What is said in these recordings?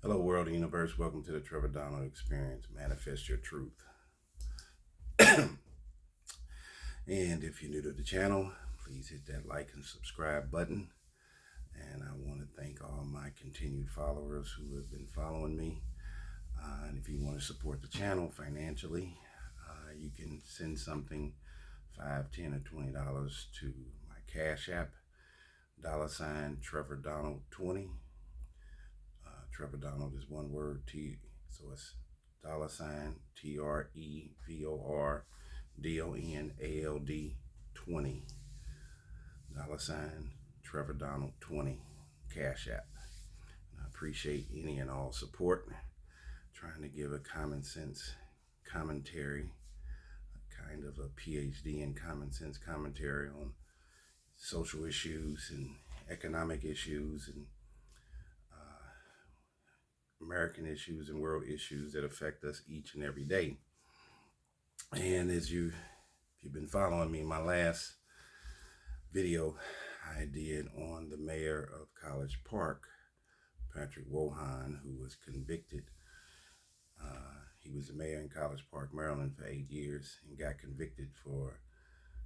Hello, world and universe. Welcome to the Trevor Donald Experience. Manifest your truth. And if you're new to the channel, please hit that like and subscribe button. And I want to thank all my continued followers who have been following me. And if you want to support the channel financially, you can send something, $5, $10, or $20 to my Cash App, $ Trevor Donald 20. Trevor Donald is one word, so it's $ TREVORDONALD 20, $ Trevor Donald 20, Cash App. And I appreciate any and all support. Trying to give a common sense commentary, kind of a PhD in common sense commentary on social issues and economic issues and American issues and world issues that affect us each and every day. And if you've been following me, my last video I did on the mayor of College Park, Patrick Wohan, who was convicted. He was the mayor in College Park, Maryland for 8 years and got convicted for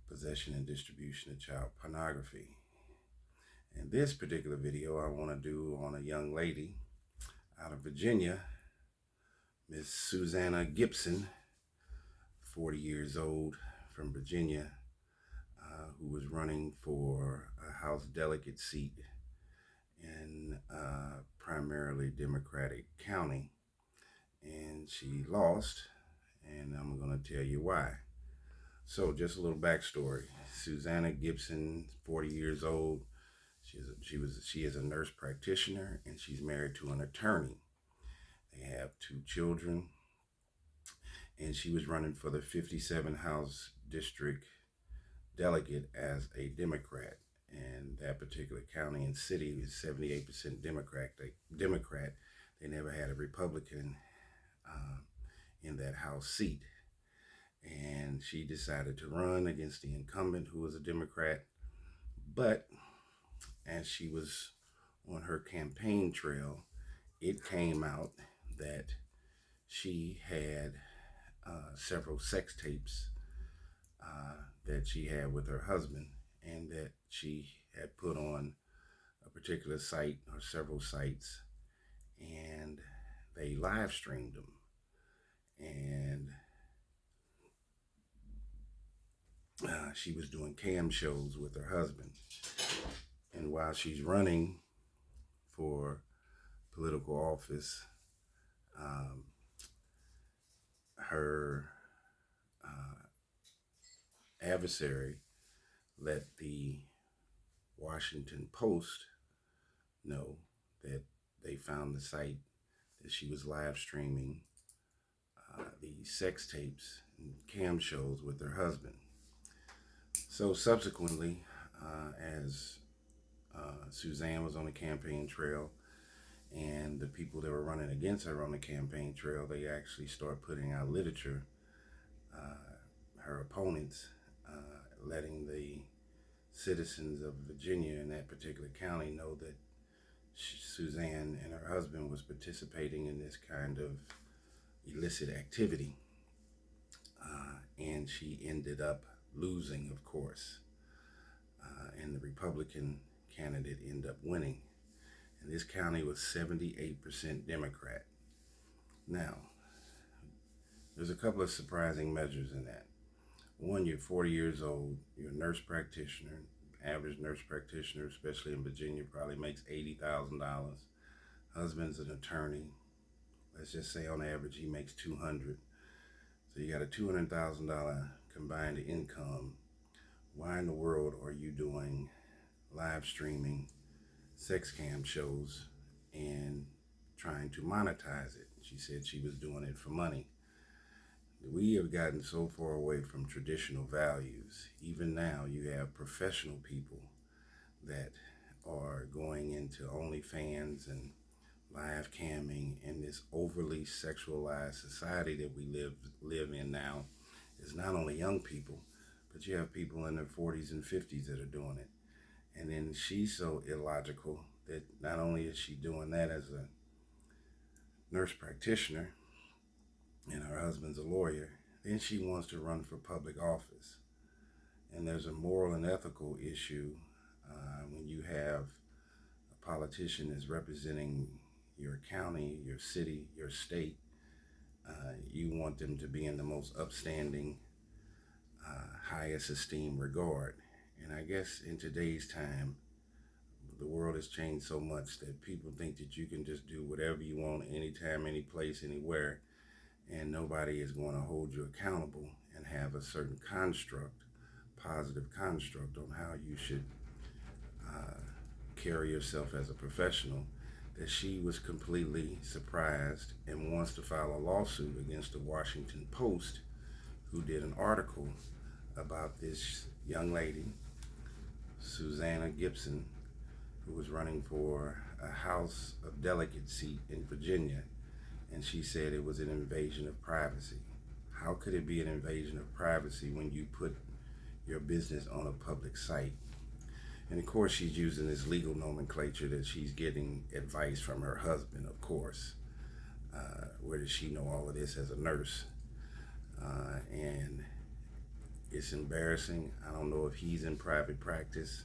possession and distribution of child pornography. And this particular video I want to do on a young lady out of Virginia, Miss Suzanne Gibson, 40 years old, from Virginia, who was running for a House Delegate Seat in a primarily Democratic county. And she lost, and I'm going to tell you why. So just a little backstory. Suzanne Gibson, 40 years old. She is a nurse practitioner, and she's married to an attorney. They have 2 children, and she was running for the 57 House District Delegate as a Democrat. And that particular county and city is 78% Democrat. They never had a Republican in that House seat. And she decided to run against the incumbent, who was a Democrat. But as she was on her campaign trail, it came out that she had several sex tapes that she had with her husband, and that she had put on a particular site or several sites, and they live streamed them. And she was doing cam shows with her husband. And while she's running for political office, her adversary let the Washington Post know that they found the site that she was live streaming the sex tapes and cam shows with her husband. So subsequently, as Suzanne was on the campaign trail, and the people that were running against her on the campaign trail, they actually start putting out literature, her opponents, letting the citizens of Virginia in that particular county know that Suzanne and her husband was participating in this kind of illicit activity. And she ended up losing, of course, and the Republican candidate ended up winning. And this county was 78% Democrat. Now, there's a couple of surprising measures in that. One, you're 40 years old, you're a nurse practitioner. Average nurse practitioner, especially in Virginia, probably makes $80,000. Husband's an attorney. Let's just say on average he makes $200,000. So you got a $200,000 combined income. Why in the world are you doing live streaming sex cam shows and trying to monetize it? She said she was doing it for money. We have gotten so far away from traditional values. Even now, you have professional people that are going into OnlyFans and live camming, and this overly sexualized society that we live in now is not only young people, but you have people in their 40s and 50s that are doing it. And then she's so illogical that not only is she doing that as a nurse practitioner and her husband's a lawyer. Then she wants to run for public office. And there's a moral and ethical issue when you have a politician is representing your county, your city, your state. You want them to be in the most upstanding, highest esteem regard. And I guess in today's time, the world has changed so much that people think that you can just do whatever you want anytime, any place, anywhere, and nobody is going to hold you accountable and have a certain construct, positive construct on how you should carry yourself as a professional, that she was completely surprised and wants to file a lawsuit against the Washington Post, who did an article about this young lady, Suzanne Gibson, who was running for a House Delegate Seat in Virginia, and she said it was an invasion of privacy. How could it be an invasion of privacy when you put your business on a public site? And of course, she's using this legal nomenclature that she's getting advice from her husband, of course. Where does she know all of this as a nurse? And it's embarrassing. I don't know if he's in private practice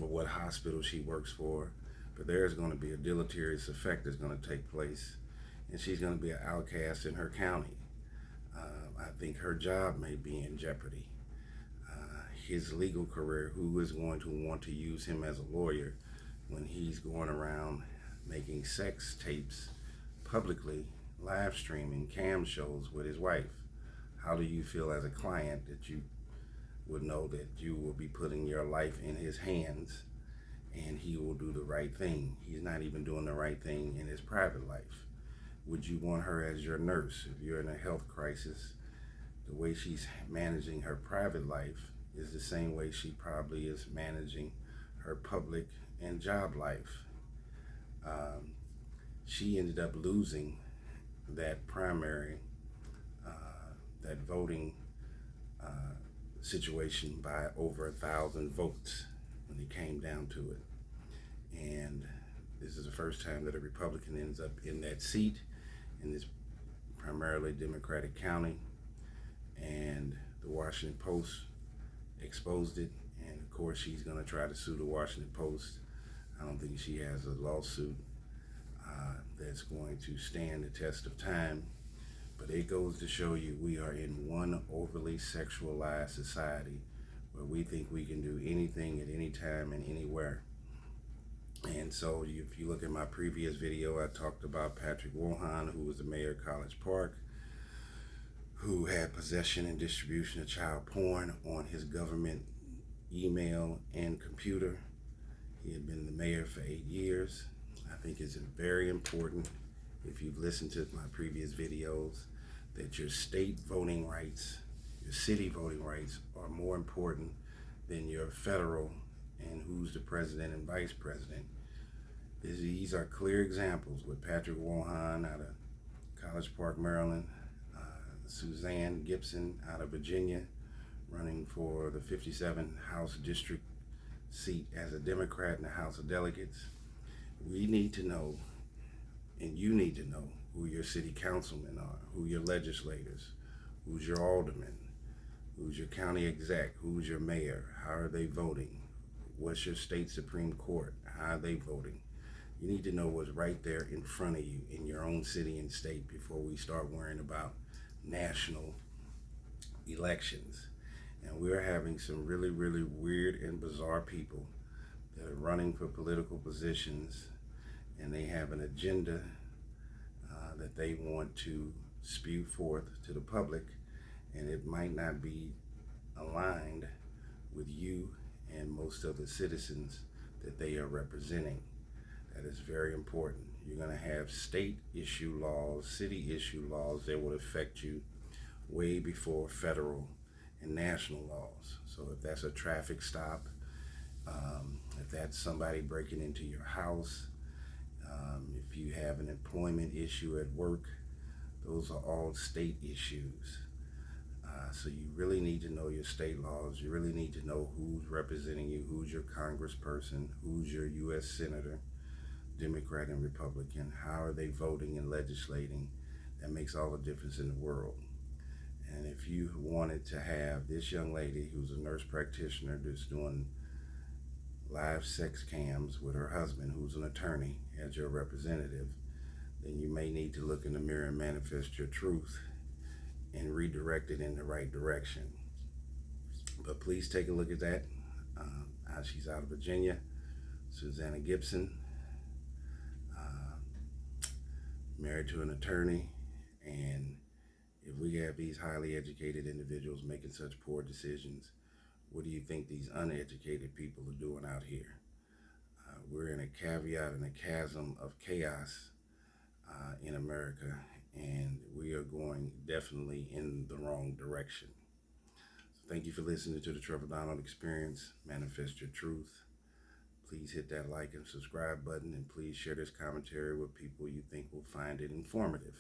or what hospital she works for, but there's going to be a deleterious effect that's going to take place, and she's going to be an outcast in her county. I think her job may be in jeopardy. His legal career, who is going to want to use him as a lawyer when he's going around making sex tapes publicly, live streaming cam shows with his wife? How do you feel as a client that you would know that you will be putting your life in his hands and he will do the right thing? He's not even doing the right thing in his private life. Would you want her as your nurse? If you're in a health crisis, the way she's managing her private life is the same way she probably is managing her public and job life. She ended up losing that primary, that voting situation by over 1,000 votes when it came down to it. And this is the first time that a Republican ends up in that seat in this primarily Democratic county. And the Washington Post exposed it, and of course she's going to try to sue the Washington Post. I don't think she has a lawsuit that's going to stand the test of time, but it goes to show you we are in one overly sexualized society where we think we can do anything at any time and anywhere. And so if you look at my previous video, I talked about Patrick Wilhelm, who was the mayor of College Park, who had possession and distribution of child porn on his government email and computer. He had been the mayor for 8 years. I think it's very important, if you've listened to my previous videos, that your state voting rights, your city voting rights are more important than your federal and who's the president and vice president. These are clear examples with Patrick Wilhelm out of College Park, Maryland, Suzanne Gibson out of Virginia, running for the 57 House District seat as a Democrat in the House of Delegates. We need to know, and you need to know, who your city councilmen are, who your legislators, who's your alderman, who's your county exec, who's your mayor, how are they voting, what's your state Supreme Court, how are they voting. You need to know what's right there in front of you in your own city and state before we start worrying about national elections. And we're having some really, really weird and bizarre people that are running for political positions, and they have an agenda that they want to spew forth to the public, and it might not be aligned with you and most of the citizens that they are representing. That is very important. You're going to have state issue laws, city issue laws that will affect you way before federal and national laws. So if that's a traffic stop, if that's somebody breaking into your house, if you have an employment issue at work, those are all state issues. So you really need to know your state laws. You really need to know who's representing you, who's your congressperson, who's your U.S. senator, Democrat and Republican, how are they voting and legislating? That makes all the difference in the world. And if you wanted to have this young lady who's a nurse practitioner that's doing live sex cams with her husband, who's an attorney, as your representative, then you may need to look in the mirror and manifest your truth and redirect it in the right direction. But please take a look at that. She's out of Virginia, Suzanne Gibson, married to an attorney. And if we have these highly educated individuals making such poor decisions, what do you think these uneducated people are doing out here? We're in a caveat and a chasm of chaos in America, and we are going definitely in the wrong direction. So thank you for listening to the Trevor Donald Experience. Manifest your truth. Please hit that like and subscribe button, and please share this commentary with people you think will find it informative.